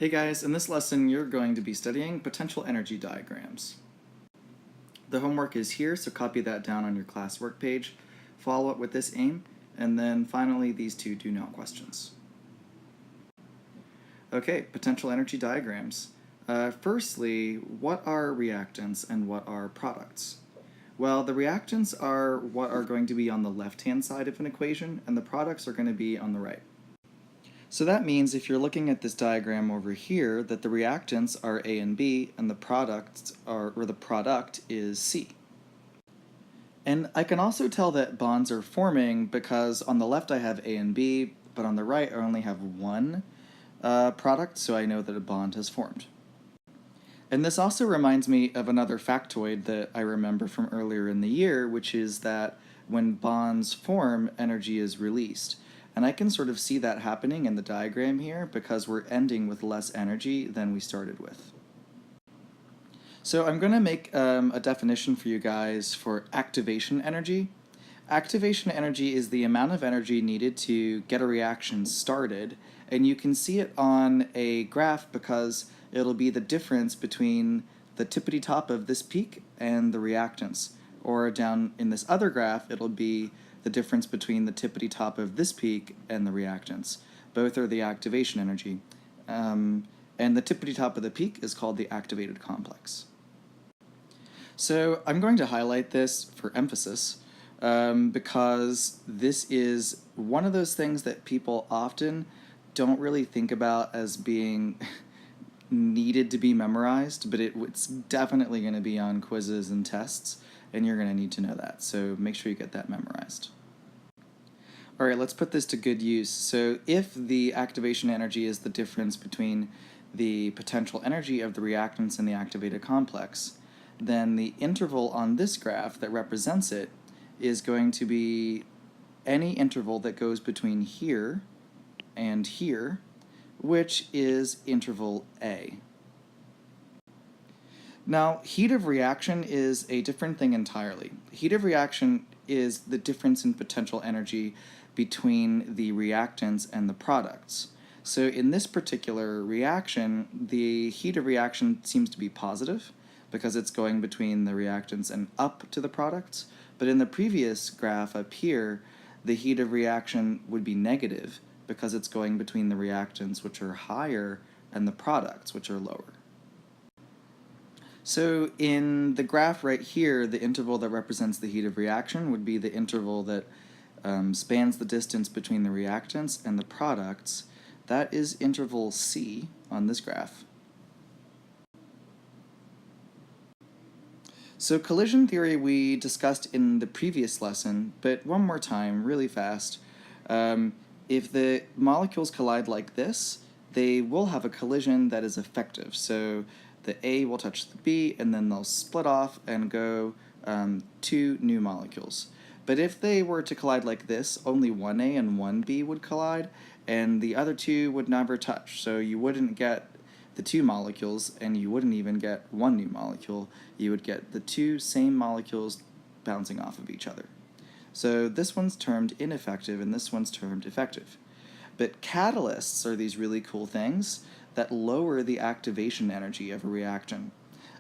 Hey guys, in this lesson you're going to be studying potential energy diagrams. The homework is here, so copy that down on your classwork page, follow it with this aim, and then finally these two do not questions. Okay, potential energy diagrams. Firstly, what are reactants and what are products? Well, the reactants are what are going to be on the left-hand side of an equation, and the products are going to be on the right. So that means if you're looking at this diagram over here, that the reactants are A and B, and the products are, or the product is C. And I can also tell that bonds are forming because on the left I have A and B, but on the right I only have one product, so I know that a bond has formed. And this also reminds me of another factoid that I remember from earlier in the year, which is that when bonds form, energy is released. And I can sort of see that happening in the diagram here because we're ending with less energy than we started with. So I'm going to make a definition for you guys for activation energy. Activation energy is the amount of energy needed to get a reaction started, and you can see it on a graph because it'll be the difference between the tippity top of this peak and the reactants. Or down in this other graph, it'll be the difference between the tippity top of this peak and the reactants. Both are the activation energy. And the tippity top of the peak is called the activated complex. So I'm going to highlight this for emphasis because this is one of those things that people often don't really think about as being needed to be memorized, but it's definitely going to be on quizzes and tests, and you're going to need to know that, so make sure you get that memorized. Alright, let's put this to good use. So if the activation energy is the difference between the potential energy of the reactants and the activated complex, then the interval on this graph that represents it is going to be any interval that goes between here and here, which is interval A. Now, heat of reaction is a different thing entirely. Heat of reaction is the difference in potential energy between the reactants and the products. So in this particular reaction, the heat of reaction seems to be positive because it's going between the reactants and up to the products. But in the previous graph up here, the heat of reaction would be negative because it's going between the reactants, which are higher, and the products, which are lower. So in the graph right here, the interval that represents the heat of reaction would be the interval that spans the distance between the reactants and the products. That is interval C on this graph. So collision theory we discussed in the previous lesson, but one more time, really fast. If the molecules collide like this, they will have a collision that is effective. So the A will touch the B, and then they'll split off and go two new molecules. But if they were to collide like this, only one A and one B would collide, and the other two would never touch. So you wouldn't get the two molecules, and you wouldn't even get one new molecule. You would get the two same molecules bouncing off of each other. So this one's termed ineffective, and this one's termed effective. But catalysts are these really cool things that lower the activation energy of a reaction.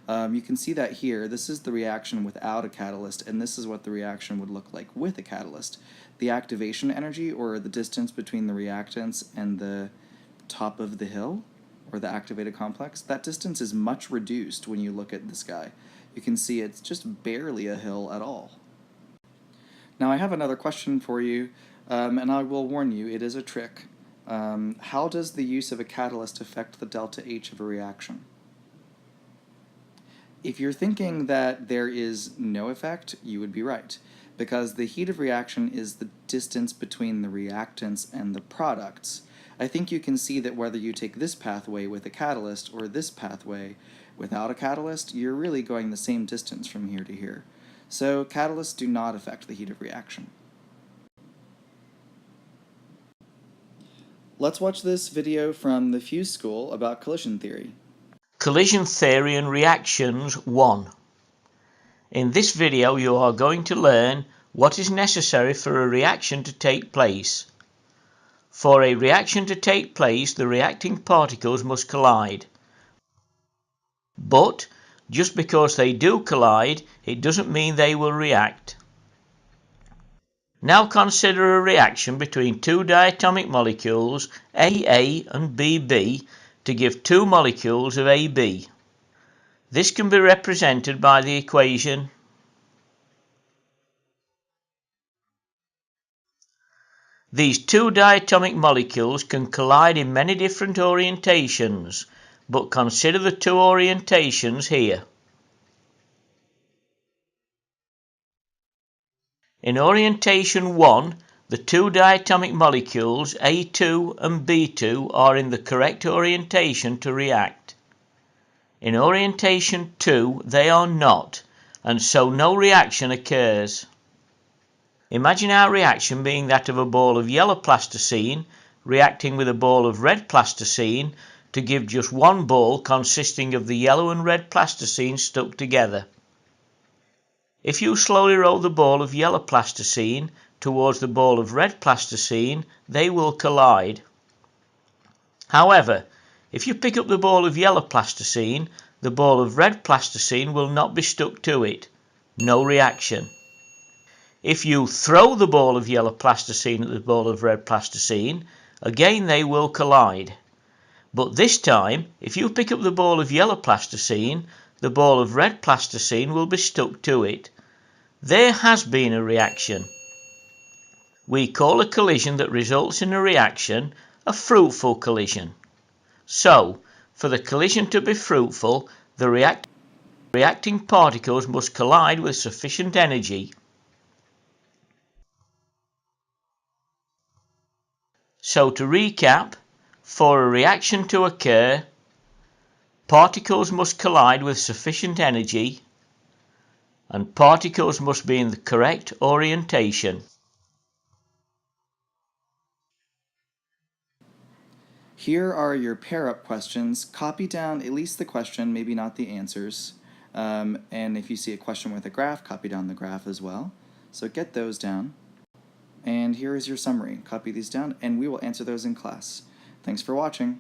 You can see that here. This is the reaction without a catalyst, and this is what the reaction would look like with a catalyst. The activation energy, or the distance between the reactants and the top of the hill, or the activated complex, that distance is much reduced when you look at this guy. You can see it's just barely a hill at all. Now I have another question for you, and I will warn you, it is a trick. How does the use of a catalyst affect the delta H of a reaction? If you're thinking that there is no effect, you would be right, because the heat of reaction is the distance between the reactants and the products. I think you can see that whether you take this pathway with a catalyst or this pathway without a catalyst, you're really going the same distance from here to here. So catalysts do not affect the heat of reaction. Let's watch this video from the Fuse School about collision theory. Collision Theory and Reactions 1. In this video you are going to learn what is necessary for a reaction to take place. For a reaction to take place, the reacting particles must collide. But just because they do collide, it doesn't mean they will react. Now consider a reaction between two diatomic molecules AA and BB to give two molecules of AB. This can be represented by the equation these two diatomic molecules can collide in many different orientations, but consider the two orientations here. In orientation 1, the two diatomic molecules A2 and B2 are in the correct orientation to react. In orientation 2, they are not, and so no reaction occurs. Imagine our reaction being that of a ball of yellow plasticine reacting with a ball of red plasticine to give just one ball consisting of the yellow and red plasticine stuck together. If you slowly roll the ball of yellow plasticine towards the ball of red plasticine, they will collide. However, if you pick up the ball of yellow plasticine, the ball of red plasticine will not be stuck to it. No reaction. If you throw the ball of yellow plasticine at the ball of red plasticine, again they will collide. But this time, if you pick up the ball of yellow plasticine, the ball of red plasticine will be stuck to it. There has been a reaction. We call a collision that results in a reaction a fruitful collision. So, for the collision to be fruitful, the reacting particles must collide with sufficient energy. So to recap, for a reaction to occur, particles must collide with sufficient energy, and particles must be in the correct orientation. Here are your pair-up questions. Copy down at least the question, maybe not the answers. And if you see a question with a graph, copy down the graph as well. So get those down. And here is your summary. Copy these down, and we will answer those in class. Thanks for watching.